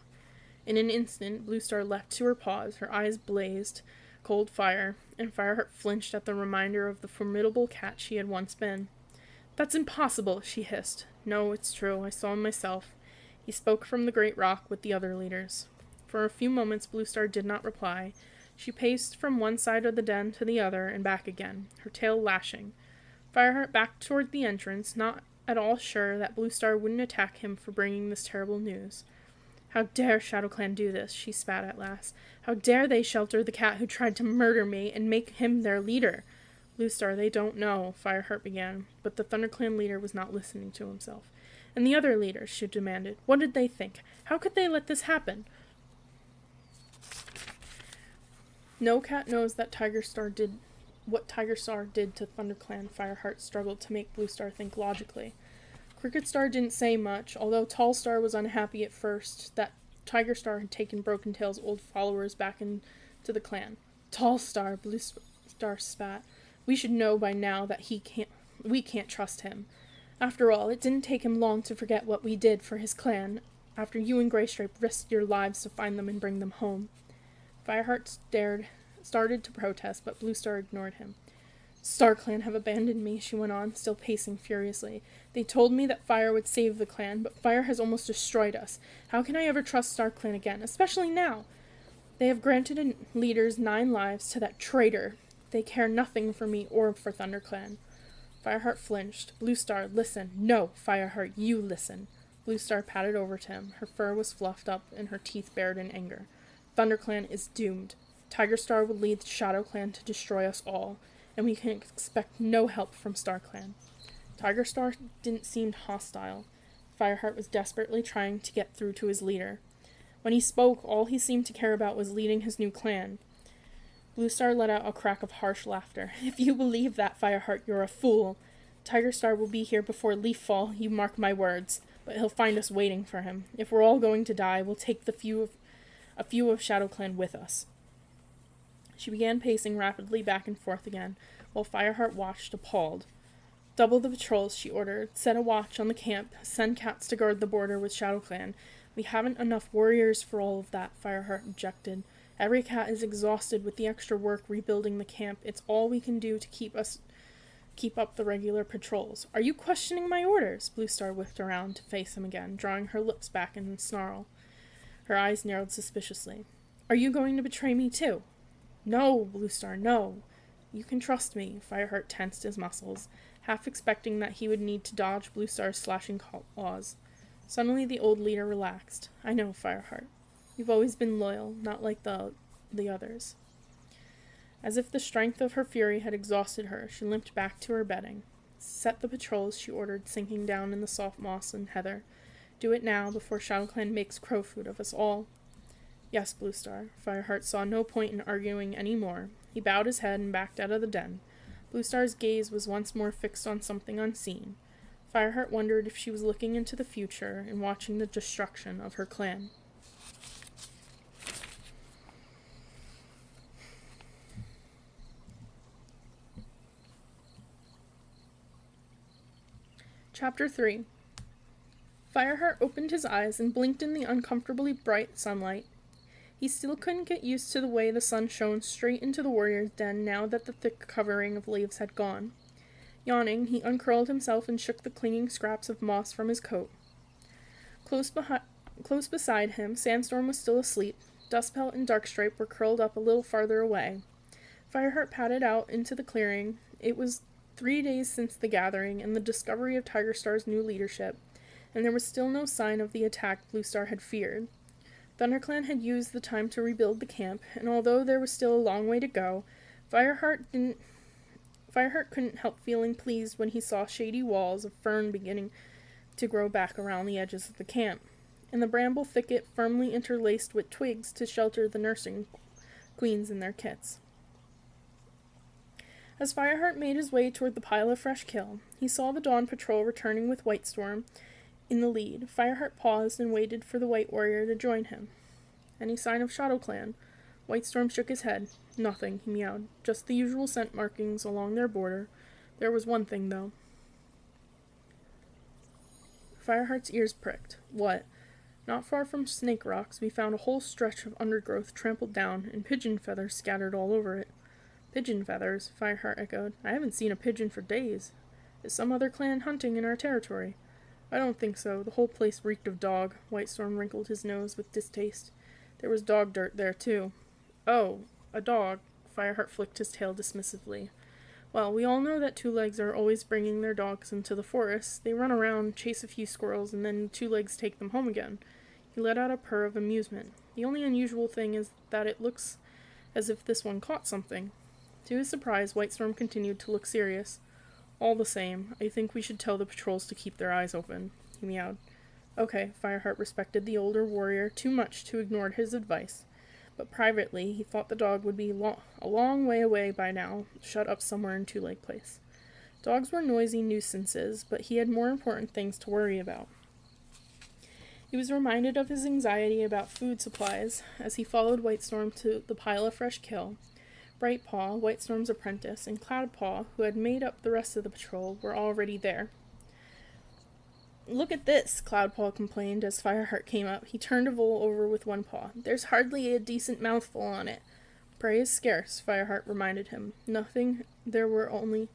In an instant, Blue Star leapt to her paws. Her eyes blazed cold fire, and Fireheart flinched at the reminder of the formidable cat she had once been. That's impossible, she hissed. No, it's true. I saw him myself. He spoke from the great rock with the other leaders. For a few moments, Blue Star did not reply. She paced from one side of the den to the other and back again, her tail lashing. Fireheart backed toward the entrance, not at all sure that Blue Star wouldn't attack him for bringing this terrible news. How dare ShadowClan do this, she spat at last. How dare they shelter the cat who tried to murder me and make him their leader? Blue Star, they don't know, Fireheart began, but the ThunderClan leader was not listening to himself. And the other leaders, she demanded. What did they think? How could they let this happen? No cat knows that what Tiger Star did to ThunderClan. Fireheart struggled to make Blue Star think logically. Crooked Star didn't say much, although Tall Star was unhappy at first that Tiger Star had taken Broken Tail's old followers back into the clan. Tall Star, Blue Star spat. We should know by now that we can't trust him. After all, it didn't take him long to forget what we did for his clan after you and Greystripe risked your lives to find them and bring them home. Fireheart started to protest, but Blue Star ignored him. StarClan have abandoned me, she went on, still pacing furiously. They told me that fire would save the clan, but fire has almost destroyed us. How can I ever trust StarClan again, especially now? They have granted leaders 9 lives to that traitor. They care nothing for me or for ThunderClan. Fireheart flinched. Blue Star, listen. No, Fireheart, you listen. Bluestar padded over to him. Her fur was fluffed up and her teeth bared in anger. ThunderClan is doomed. Tigerstar would lead the ShadowClan to destroy us all, and we can expect no help from StarClan. Tigerstar didn't seem hostile. Fireheart was desperately trying to get through to his leader. When he spoke, all he seemed to care about was leading his new clan. Bluestar let out a crack of harsh laughter. If you believe that, Fireheart, you're a fool. Tigerstar will be here before Leaffall, you mark my words, but he'll find us waiting for him. If we're all going to die, we'll take a few of ShadowClan with us. She began pacing rapidly back and forth again, while Fireheart watched, appalled. Double the patrols, she ordered. Set a watch on the camp. Send cats to guard the border with ShadowClan. We haven't enough warriors for all of that, Fireheart objected. Every cat is exhausted with the extra work rebuilding the camp. It's all we can do to keep up the regular patrols. Are you questioning my orders? Bluestar whipped around to face him again, drawing her lips back in a snarl. Her eyes narrowed suspiciously. Are you going to betray me too? No, Bluestar, no. You can trust me. Fireheart tensed his muscles, half expecting that he would need to dodge Bluestar's slashing claws. Suddenly the old leader relaxed. I know, Fireheart. You've always been loyal, not like the others. As if the strength of her fury had exhausted her, she limped back to her bedding. Set the patrols, she ordered, sinking down in the soft moss and heather. Do it now, before ShadowClan makes crow food of us all. Yes, Bluestar. Fireheart saw no point in arguing any more. He bowed his head and backed out of the den. Bluestar's gaze was once more fixed on something unseen. Fireheart wondered if she was looking into the future and watching the destruction of her clan. Chapter 3. Fireheart opened his eyes and blinked in the uncomfortably bright sunlight. He still couldn't get used to the way the sun shone straight into the warrior's den now that the thick covering of leaves had gone. Yawning, he uncurled himself and shook the clinging scraps of moss from his coat. Close beside him, Sandstorm was still asleep. Dustpelt and Darkstripe were curled up a little farther away. Fireheart padded out into the clearing. It was 3 days since the gathering and the discovery of Tigerstar's new leadership, and there was still no sign of the attack Bluestar had feared. ThunderClan had used the time to rebuild the camp, and although there was still a long way to go, Fireheart couldn't help feeling pleased when he saw shady walls of fern beginning to grow back around the edges of the camp, and the bramble thicket firmly interlaced with twigs to shelter the nursing queens and their kits. As Fireheart made his way toward the pile of fresh kill, he saw the dawn patrol returning with Whitestorm in the lead. Fireheart paused and waited for the White Warrior to join him. Any sign of ShadowClan? Whitestorm shook his head. Nothing, he meowed. Just the usual scent markings along their border. There was one thing, though. Fireheart's ears pricked. What? Not far from Snake Rocks, we found a whole stretch of undergrowth trampled down, and pigeon feathers scattered all over it. Pigeon feathers, Fireheart echoed. I haven't seen a pigeon for days. Is some other clan hunting in our territory? I don't think so. The whole place reeked of dog. Whitestorm wrinkled his nose with distaste. There was dog dirt there, too. Oh, a dog. Fireheart flicked his tail dismissively. Well, we all know that Two Legs are always bringing their dogs into the forest. They run around, chase a few squirrels, and then Two Legs take them home again. He let out a purr of amusement. The only unusual thing is that it looks as if this one caught something. To his surprise, Whitestorm continued to look serious. All the same, I think we should tell the patrols to keep their eyes open, he meowed. Okay, Fireheart respected the older warrior too much to ignore his advice, but privately he thought the dog would be a long way away by now, shut up somewhere in Two Leg Place. Dogs were noisy nuisances, but he had more important things to worry about. He was reminded of his anxiety about food supplies as he followed Whitestorm to the pile of fresh kill. Brightpaw, Whitestorm's apprentice, and Cloudpaw, who had made up the rest of the patrol, were already there. Look at this, Cloudpaw complained as Fireheart came up. He turned a vole over with one paw. There's hardly a decent mouthful on it. Prey is scarce, Fireheart reminded him. Noticing there were only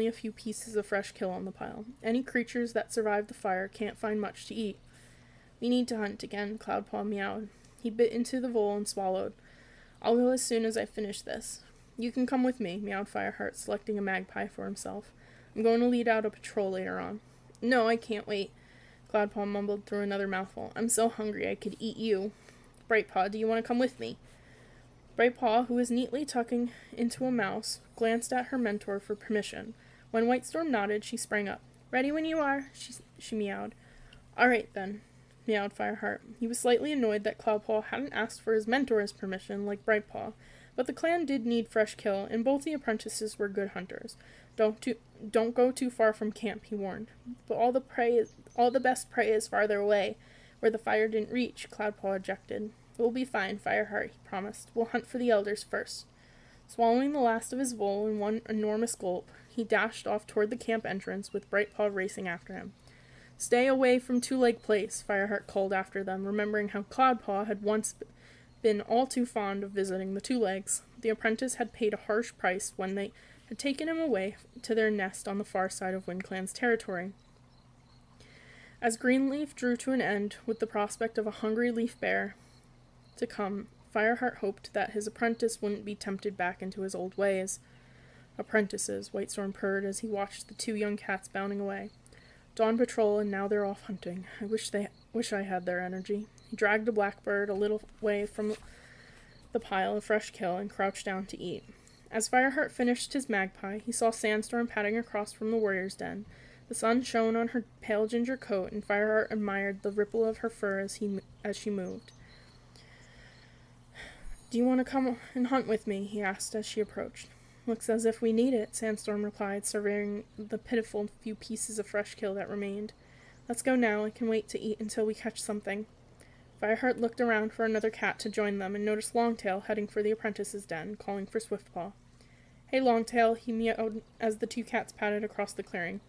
a few pieces of fresh kill on the pile. Any creatures that survived the fire can't find much to eat. We need to hunt again, Cloudpaw meowed. He bit into the vole and swallowed. I'll go as soon as I finish this. You can come with me, meowed Fireheart, selecting a magpie for himself. I'm going to lead out a patrol later on. No, I can't wait. Cloudpaw mumbled through another mouthful. I'm so hungry I could eat you. Brightpaw, do you want to come with me? Brightpaw, who was neatly tucking into a mouse, glanced at her mentor for permission. When Whitestorm nodded, she sprang up. Ready when you are, she meowed. All right, then, meowed Fireheart. He was slightly annoyed that Cloudpaw hadn't asked for his mentor's permission like Brightpaw, but the clan did need fresh kill, and both the apprentices were good hunters. Don't go too far from camp, he warned. But all the best prey is farther away, where the fire didn't reach, Cloudpaw objected. We'll be fine, Fireheart, he promised. We'll hunt for the elders first. Swallowing the last of his wool in one enormous gulp, he dashed off toward the camp entrance with Brightpaw racing after him. Stay away from Two Leg Place, Fireheart called after them, remembering how Cloudpaw had once been all too fond of visiting the Two Legs. The apprentice had paid a harsh price when they had taken him away to their nest on the far side of WindClan's territory. As Greenleaf drew to an end, with the prospect of a hungry leaf bear to come, Fireheart hoped that his apprentice wouldn't be tempted back into his old ways. Apprentices, Whitestorm purred as he watched the two young cats bounding away. Dawn patrol, and now they're off hunting. I wish I had their energy. He dragged a blackbird a little way from the pile of fresh kill and crouched down to eat. As Fireheart finished his magpie, he saw Sandstorm padding across from the warrior's den. The sun shone on her pale ginger coat, and Fireheart admired the ripple of her fur as she moved. Do you want to come and hunt with me? He asked as she approached. Looks as if we need it, Sandstorm replied, surveying the pitiful few pieces of fresh kill that remained. Let's go now. I can wait to eat until we catch something. Fireheart looked around for another cat to join them and noticed Longtail heading for the apprentice's den, calling for Swiftpaw. Hey, Longtail, he meowed as the two cats padded across the clearing.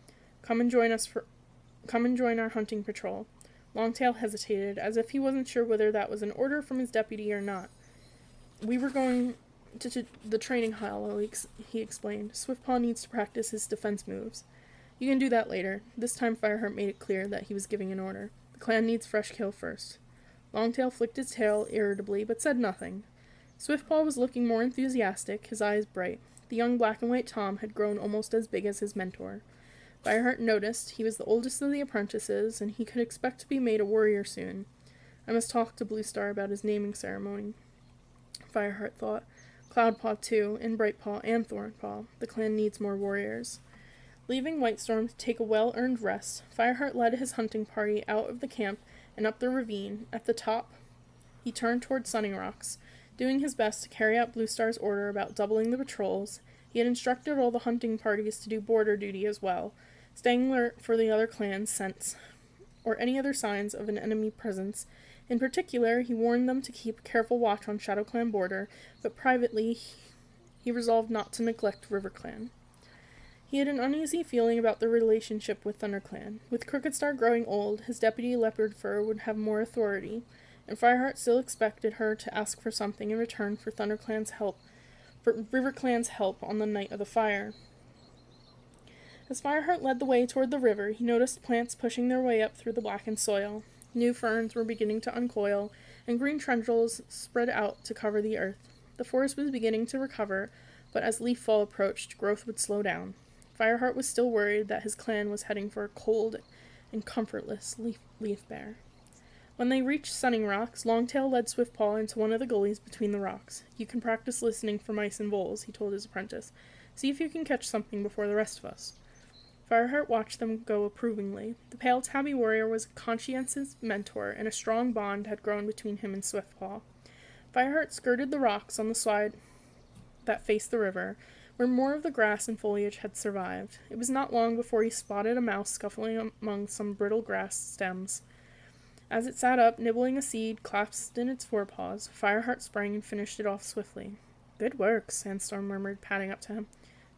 Come and join our hunting patrol. Longtail hesitated, as if he wasn't sure whether that was an order from his deputy or not. We were going to the training hall, he explained. Swiftpaw needs to practice his defense moves. You can do that later. This time Fireheart made it clear that he was giving an order. The clan needs fresh kill first. Longtail flicked his tail irritably, but said nothing. Swiftpaw was looking more enthusiastic, his eyes bright. The young black and white Tom had grown almost as big as his mentor. Fireheart noticed he was the oldest of the apprentices, and he could expect to be made a warrior soon. I must talk to Bluestar about his naming ceremony, Fireheart thought. Cloudpaw, too, and Brightpaw and Thornpaw. The clan needs more warriors. Leaving Whitestorm to take a well-earned rest, Fireheart led his hunting party out of the camp and up the ravine. At the top, he turned toward Sunning Rocks, doing his best to carry out Bluestar's order about doubling the patrols. He had instructed all the hunting parties to do border duty as well, staying alert for the other clans' scents, or any other signs of an enemy presence. In particular, he warned them to keep careful watch on ShadowClan border, but privately, he resolved not to neglect RiverClan. He had an uneasy feeling about the relationship with ThunderClan. With Crookedstar growing old, his deputy Leopardfur would have more authority, and Fireheart still expected her to ask for something in return for RiverClan's help on the night of the fire. As Fireheart led the way toward the river, he noticed plants pushing their way up through the blackened soil. New ferns were beginning to uncoil, and green tendrils spread out to cover the earth. The forest was beginning to recover, but as leaf fall approached, growth would slow down. Fireheart was still worried that his clan was heading for a cold and comfortless leaf bear. When they reached Sunning Rocks, Longtail led Swiftpaw into one of the gullies between the rocks. You can practice listening for mice and voles, he told his apprentice. See if you can catch something before the rest of us. Fireheart watched them go approvingly. The pale tabby warrior was a conscientious mentor, and a strong bond had grown between him and Swiftpaw. Fireheart skirted the rocks on the side that faced the river, where more of the grass and foliage had survived. It was not long before he spotted a mouse scuffling among some brittle grass stems. As it sat up, nibbling a seed clasped in its forepaws, Fireheart sprang and finished it off swiftly. Good work, Sandstorm murmured, padding up to him.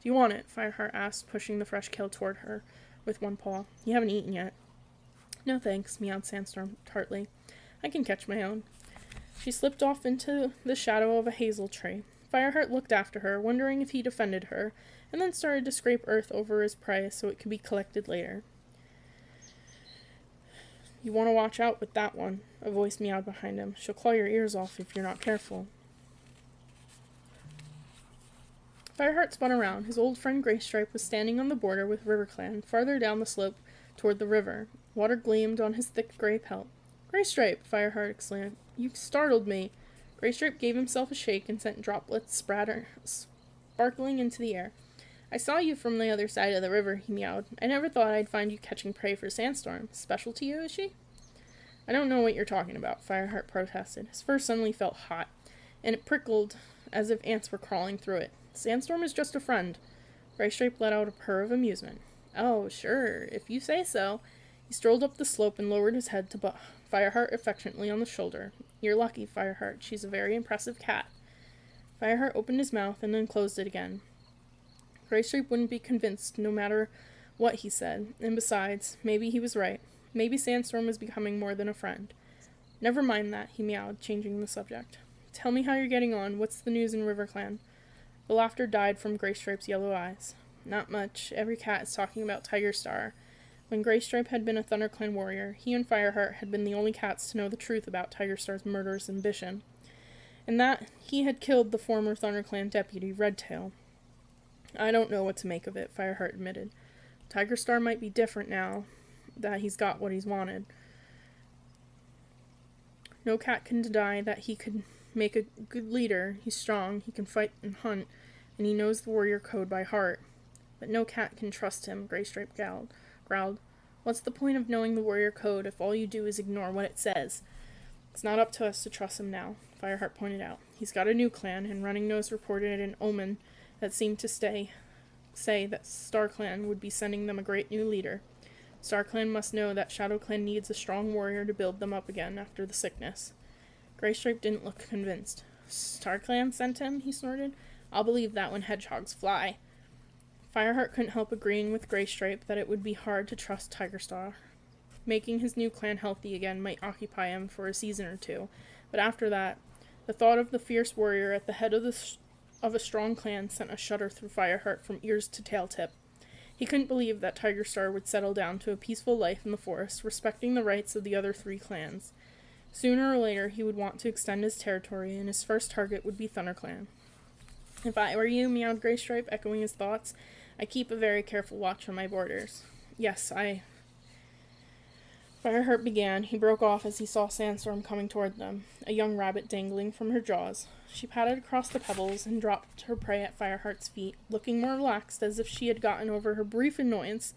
Do you want it? Fireheart asked, pushing the fresh kill toward her with one paw. You haven't eaten yet. No thanks, meowed Sandstorm tartly. I can catch my own. She slipped off into the shadow of a hazel tree. Fireheart looked after her, wondering if he defended her, and then started to scrape earth over his prey so it could be collected later. You want to watch out with that one, a voice meowed behind him. She'll claw your ears off if you're not careful. Fireheart spun around. His old friend Greystripe was standing on the border with RiverClan, farther down the slope toward the river. Water gleamed on his thick gray pelt. "Graystripe!" Fireheart exclaimed. "You startled me." Graystripe gave himself a shake and sent droplets sparkling into the air. "I saw you from the other side of the river," he meowed. "I never thought I'd find you catching prey for Sandstorm. Special to you, is she?" "I don't know what you're talking about," Fireheart protested. His fur suddenly felt hot, and it prickled as if ants were crawling through it. "Sandstorm is just a friend." Graystripe let out a purr of amusement. "Oh, sure, if you say so." He strolled up the slope and lowered his head to butt Fireheart affectionately on the shoulder. "You're lucky, Fireheart. She's a very impressive cat." Fireheart opened his mouth and then closed it again. Graystripe wouldn't be convinced no matter what he said, and besides, maybe he was right. Maybe Sandstorm was becoming more than a friend. "Never mind that," he meowed, changing the subject. "Tell me how you're getting on. What's the news in RiverClan?" The laughter died from Graystripe's yellow eyes. "Not much. Every cat is talking about Tiger Star." When Graystripe had been a ThunderClan warrior, he and Fireheart had been the only cats to know the truth about Tiger Star's murderous ambition, and that he had killed the former ThunderClan deputy, Redtail. "I don't know what to make of it," Fireheart admitted. "Tiger Star might be different now that he's got what he's wanted. No cat can deny that he could make a good leader. He's strong, he can fight and hunt, and he knows the warrior code by heart. But no cat can trust him," Graystripe growled. "What's the point of knowing the warrior code if all you do is ignore what it says?" "It's not up to us to trust him now," Fireheart pointed out. "He's got a new clan, and Running Nose reported an omen that seemed to say that StarClan would be sending them a great new leader. StarClan must know that ShadowClan needs a strong warrior to build them up again after the sickness." Graystripe didn't look convinced. "StarClan sent him?" he snorted. "I'll believe that when hedgehogs fly." Fireheart couldn't help agreeing with Graystripe that it would be hard to trust Tiger Star. Making his new clan healthy again might occupy him for a season or two, but after that, the thought of the fierce warrior at the head of a strong clan sent a shudder through Fireheart from ears to tail tip. He couldn't believe that Tiger Star would settle down to a peaceful life in the forest, respecting the rights of the other 3 clans. Sooner or later, he would want to extend his territory, and his first target would be ThunderClan. "If I were you," meowed Graystripe, echoing his thoughts, "I keep a very careful watch on my borders." "Yes, Fireheart began. He broke off as he saw Sandstorm coming toward them, a young rabbit dangling from her jaws. She padded across the pebbles and dropped her prey at Fireheart's feet, looking more relaxed, as if she had gotten over her brief annoyance.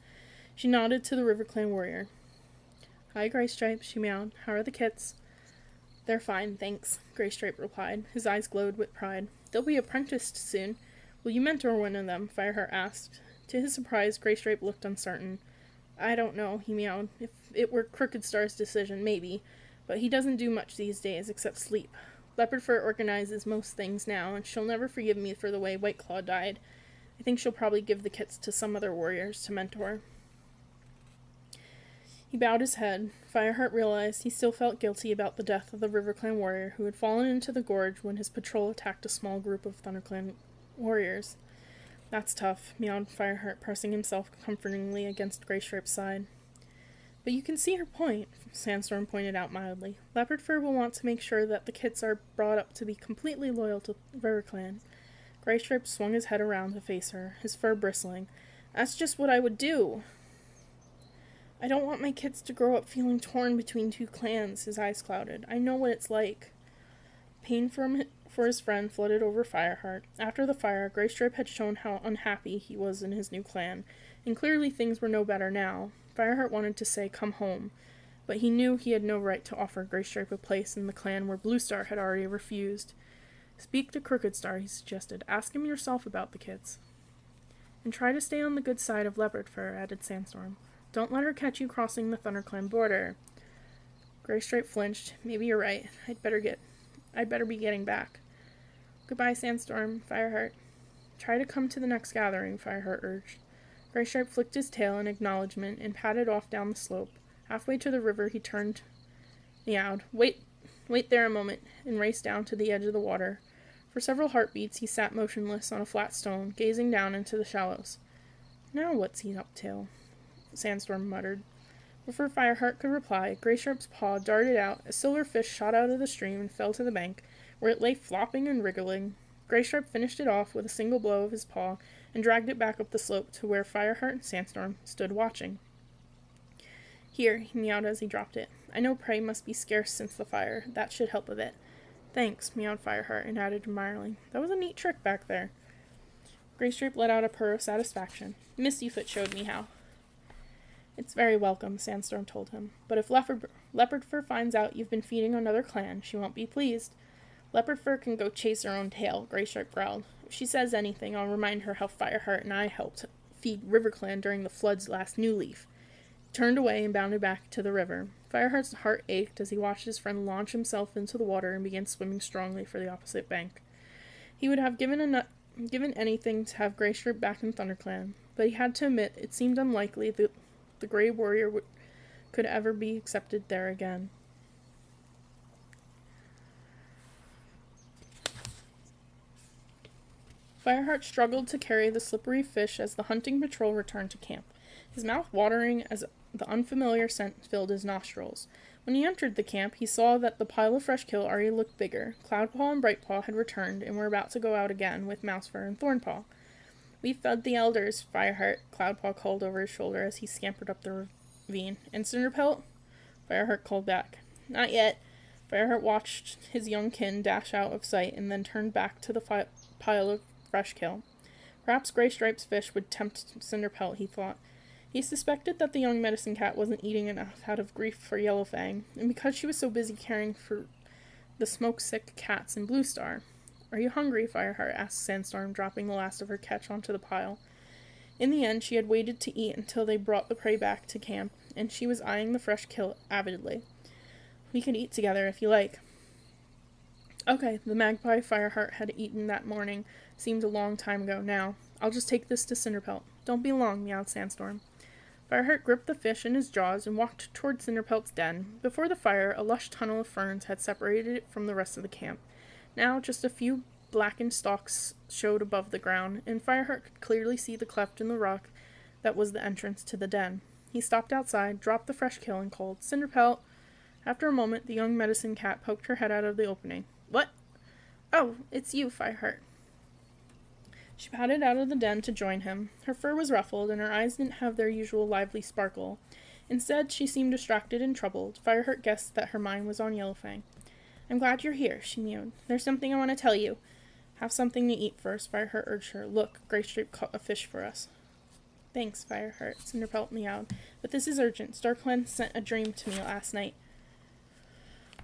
She nodded to the RiverClan warrior. "Hi, Graystripe," she meowed. "How are the kits?" "They're fine, thanks," Graystripe replied. His eyes glowed with pride. "They'll be apprenticed soon. Will you mentor one of them?" Fireheart asked. To his surprise, Graystripe looked uncertain. "I don't know," he meowed. "If it were Crooked Star's decision, maybe. But he doesn't do much these days, except sleep. Leopard Fur organizes most things now, and she'll never forgive me for the way White Claw died. I think she'll probably give the kits to some other warriors to mentor." He bowed his head. Fireheart realized he still felt guilty about the death of the RiverClan warrior who had fallen into the gorge when his patrol attacked a small group of ThunderClan warriors. "That's tough," meowed Fireheart, pressing himself comfortingly against Graystripe's side. "But you can see her point," Sandstorm pointed out mildly. "Leopard Fur will want to make sure that the kits are brought up to be completely loyal to RiverClan." Graystripe swung his head around to face her, his fur bristling. "That's just what I would do." "I don't want my kids to grow up feeling torn between 2 clans," his eyes clouded. "I know what it's like." Pain for his friend flooded over Fireheart. After the fire, Graystripe had shown how unhappy he was in his new clan, and clearly things were no better now. Fireheart wanted to say, "Come home," but he knew he had no right to offer Graystripe a place in the clan where Blue Star had already refused. "Speak to Crooked Star," he suggested. "Ask him yourself about the kits." "And try to stay on the good side of Leopard Fur," added Sandstorm. "Don't let her catch you crossing the ThunderClan border." Graystripe flinched. "Maybe you're right. I'd better be getting back." "Goodbye, Sandstorm." Fireheart. "Try to come to the next gathering," Fireheart urged. Graystripe flicked his tail in acknowledgement and padded off down the slope. Halfway to the river, he turned, meowed, Wait there a moment," and raced down to the edge of the water. For several heartbeats, he sat motionless on a flat stone, gazing down into the shallows. "Now what's he up to?" Sandstorm muttered. Before Fireheart could reply, Graystripe's paw darted out, a silver fish shot out of the stream and fell to the bank, where it lay flopping and wriggling. Graystripe finished it off with a single blow of his paw and dragged it back up the slope to where Fireheart and Sandstorm stood watching. Here, he meowed as he dropped it. I know prey must be scarce since the fire. That should help a bit. Thanks, meowed Fireheart, and added admiringly. That was a neat trick back there. Graystripe let out a purr of satisfaction. Mistyfoot showed me how. It's very welcome, Sandstorm told him. But if Leopardfur finds out you've been feeding another clan, she won't be pleased. Leopardfur can go chase her own tail, Graystripe growled. If she says anything, I'll remind her how Fireheart and I helped feed RiverClan during the flood's last New Leaf. He turned away and bounded back to the river. Fireheart's heart ached as he watched his friend launch himself into the water and begin swimming strongly for the opposite bank. He would have given anything to have Graystripe back in ThunderClan, but he had to admit it seemed unlikely that the Grey Warrior could ever be accepted there again. Fireheart struggled to carry the slippery fish as the hunting patrol returned to camp, his mouth watering as the unfamiliar scent filled his nostrils. When he entered the camp, he saw that the pile of fresh kill already looked bigger. Cloudpaw and Brightpaw had returned and were about to go out again with Mousefur and Thornpaw. We fed the elders, Fireheart, Cloudpaw called over his shoulder as he scampered up the ravine. And Cinderpelt? Fireheart called back. Not yet. Fireheart watched his young kin dash out of sight and then turned back to the pile of fresh kill. Perhaps Graystripe's fish would tempt Cinderpelt, he thought. He suspected that the young medicine cat wasn't eating enough out of grief for Yellowfang, and because she was so busy caring for the smoke-sick cats in Blue Star. Are you hungry, Fireheart? Asked Sandstorm, dropping the last of her catch onto the pile. In the end, she had waited to eat until they brought the prey back to camp, and she was eyeing the fresh kill avidly. We could eat together if you like. Okay, the magpie Fireheart had eaten that morning seemed a long time ago now. I'll just take this to Cinderpelt. Don't be long, meowed Sandstorm. Fireheart gripped the fish in his jaws and walked toward Cinderpelt's den. Before the fire, a lush tunnel of ferns had separated it from the rest of the camp. Now, just a few blackened stalks showed above the ground, and Fireheart could clearly see the cleft in the rock that was the entrance to the den. He stopped outside, dropped the fresh kill, and called, Cinderpelt. After a moment, the young medicine cat poked her head out of the opening. What? Oh, it's you, Fireheart. She padded out of the den to join him. Her fur was ruffled, and her eyes didn't have their usual lively sparkle. Instead, she seemed distracted and troubled. Fireheart guessed that her mind was on Yellowfang. I'm glad you're here, she mewed. There's something I want to tell you. Have something to eat first, Fireheart urged her. Look, Graystripe caught a fish for us. Thanks, Fireheart, Cinderpelt meowed. But this is urgent. StarClan sent a dream to me last night.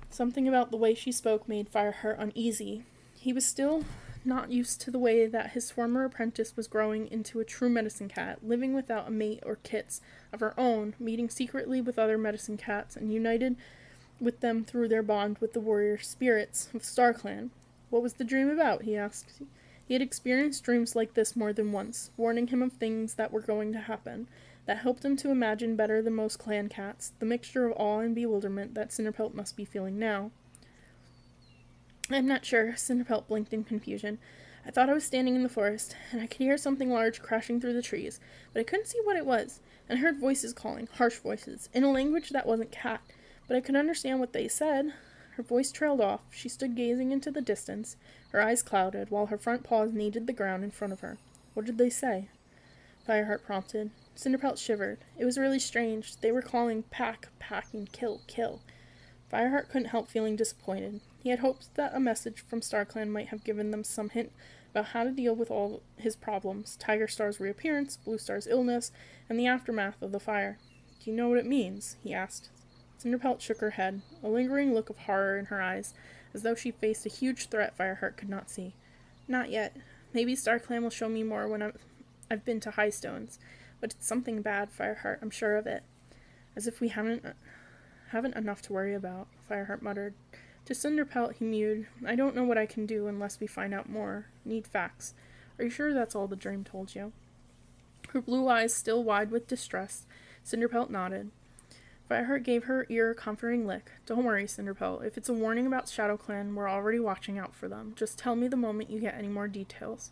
Something about the way she spoke made Fireheart uneasy. He was still not used to the way that his former apprentice was growing into a true medicine cat, living without a mate or kits of her own, meeting secretly with other medicine cats, and united with them through their bond with the warrior spirits of StarClan. What was the dream about? He asked. He had experienced dreams like this more than once, warning him of things that were going to happen, that helped him to imagine better than most clan cats, the mixture of awe and bewilderment that Cinderpelt must be feeling now. I'm not sure, Cinderpelt blinked in confusion. I thought I was standing in the forest, and I could hear something large crashing through the trees, but I couldn't see what it was, and I heard voices calling, harsh voices, in a language that wasn't cat, but I could understand what they said. Her voice trailed off. She stood gazing into the distance, her eyes clouded, while her front paws kneaded the ground in front of her. What did they say? Fireheart prompted. Cinderpelt shivered. It was really strange. They were calling pack, pack, and kill, kill. Fireheart couldn't help feeling disappointed. He had hoped that a message from StarClan might have given them some hint about how to deal with all his problems, Tiger Star's reappearance, Blue Star's illness, and the aftermath of the fire. Do you know what it means? He asked. Cinderpelt shook her head, a lingering look of horror in her eyes, as though she faced a huge threat Fireheart could not see. Not yet. Maybe StarClan will show me more when I've been to Highstones, but it's something bad, Fireheart, I'm sure of it. As if we haven't enough to worry about, Fireheart muttered. To Cinderpelt, he mewed, I don't know what I can do unless we find out more. Need facts. Are you sure that's all the dream told you? Her blue eyes still wide with distress, Cinderpelt nodded. Fireheart gave her ear a comforting lick. Don't worry, Cinderpelt. If it's a warning about ShadowClan, we're already watching out for them. Just tell me the moment you get any more details.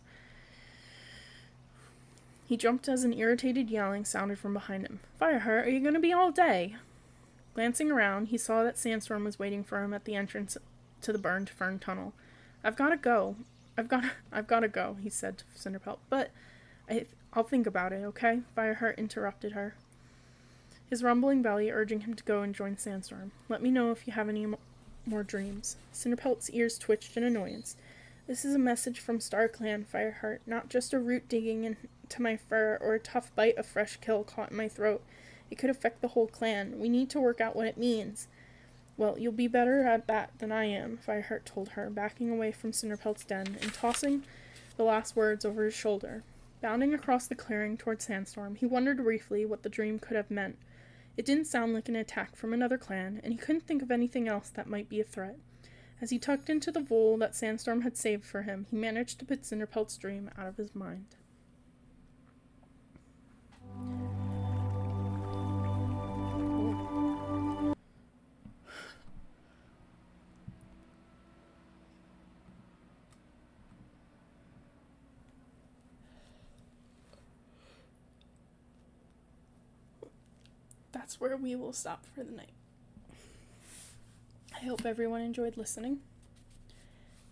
He jumped as an irritated yelling sounded from behind him. Fireheart, are you going to be all day? Glancing around, he saw that Sandstorm was waiting for him at the entrance to the burned fern tunnel. I've got to go, he said to Cinderpelt. But I'll think about it, okay? Fireheart interrupted her. his rumbling belly urging him to go and join Sandstorm. Let me know if you have any more dreams. Cinderpelt's ears twitched in annoyance. This is a message from StarClan, Fireheart, not just a root digging into my fur or a tough bite of fresh kill caught in my throat. It could affect the whole clan. We need to work out what it means. Well, you'll be better at that than I am, Fireheart told her, backing away from Cinderpelt's den and tossing the last words over his shoulder. Bounding across the clearing toward Sandstorm, he wondered briefly what the dream could have meant. It didn't sound like an attack from another clan, and he couldn't think of anything else that might be a threat. As he tucked into the wool that Sandstorm had saved for him, he managed to put Cinderpelt's dream out of his mind. That's where we will stop for the night. I hope everyone enjoyed listening,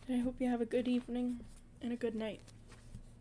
and I hope you have a good evening and a good night.